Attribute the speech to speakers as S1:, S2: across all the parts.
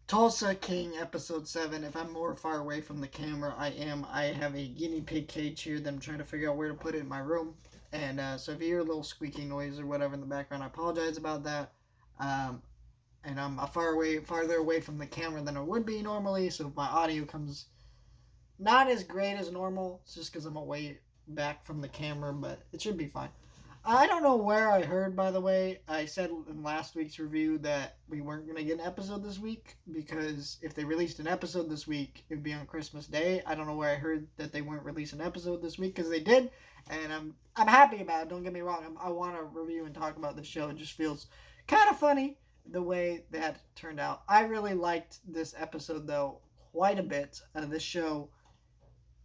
S1: Tulsa King, episode 7. If I'm more far away from the camera, I am. I have a guinea pig cage here that I'm trying to figure out where to put it in my room. And so if you hear a little squeaking noise or whatever in the background, I apologize about that. Um, and I'm farther away from the camera than I would be normally, so my audio comes not as great as normal. It's just because I'm away back from the camera, but it should be fine. I don't know where I heard, by the way. I said in last week's review that we weren't going to get an episode this week because if they released an episode this week, it would be on Christmas Day. I don't know where I heard that they weren't releasing an episode this week because they did, and I'm happy about it. Don't get me wrong. I want to review and talk about the show. It just feels kind of funny the way that turned out. I really liked this episode, though, quite a bit. This show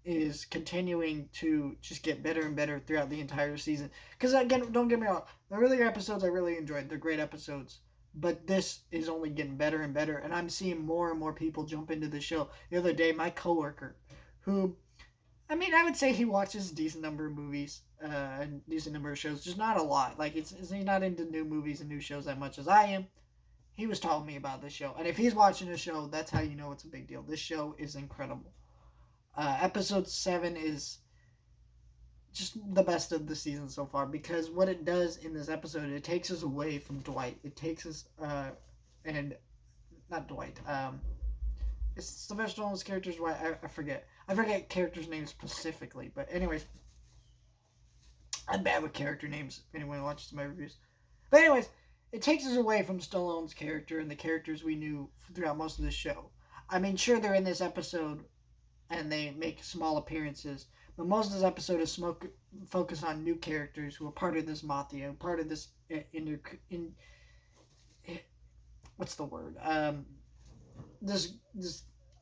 S1: is continuing to just get better and better throughout the entire season. Because again, don't get me wrong, the earlier episodes I really enjoyed. They're great episodes. But this is only getting better and better, and I'm seeing more and more people jump into the show. The other day, my coworker, who, I mean, I would say he watches a decent number of movies and decent number of shows, just not a lot. Like, he's not into new movies and new shows that much as I am. He was telling me about this show, and if he's watching a show, that's how you know it's a big deal. This show is incredible. Episode 7 is just the best of the season so far because what it does in this episode, it takes us away from Dwight. It takes us, and not Dwight. It's Sylvester Stallone's character's Dwight. I forget. I forget characters' names specifically, but anyways, I'm bad with character names. If anyone watches my reviews, but anyways, it takes us away from Stallone's character and the characters we knew throughout most of the show. I mean, sure, they're in this episode and they make small appearances. But most of this episode is focused on new characters who are part of this mafia, part of this what's the word? This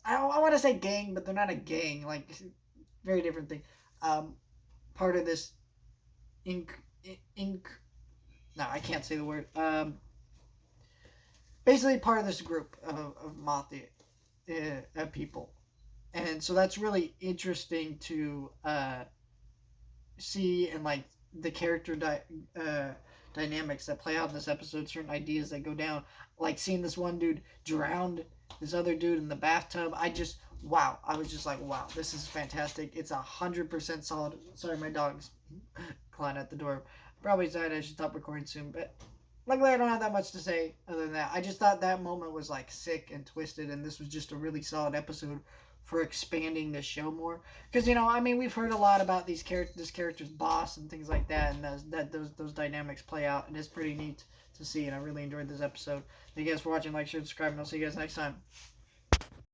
S1: I want to say gang, but they're not a gang. Like very different thing. Part of this no, I can't say the word. Basically part of this group of mafia people. And so that's really interesting to see and like the character dynamics that play out in this episode, certain ideas that go down, like seeing this one dude drowned this other dude in the bathtub. I was just like, wow, this is fantastic. It's 100% solid. Sorry, my dog's clawing at the door. Probably decided I should stop recording soon, but luckily I don't have that much to say other than that. I just thought that moment was like sick and twisted, and this was just a really solid episode for expanding the show more. Because we've heard a lot about this character's boss and things like that, and those dynamics play out, and it's pretty neat to see. And I really enjoyed this episode. Thank you guys for watching. Like, share, subscribe, and I'll see you guys next time.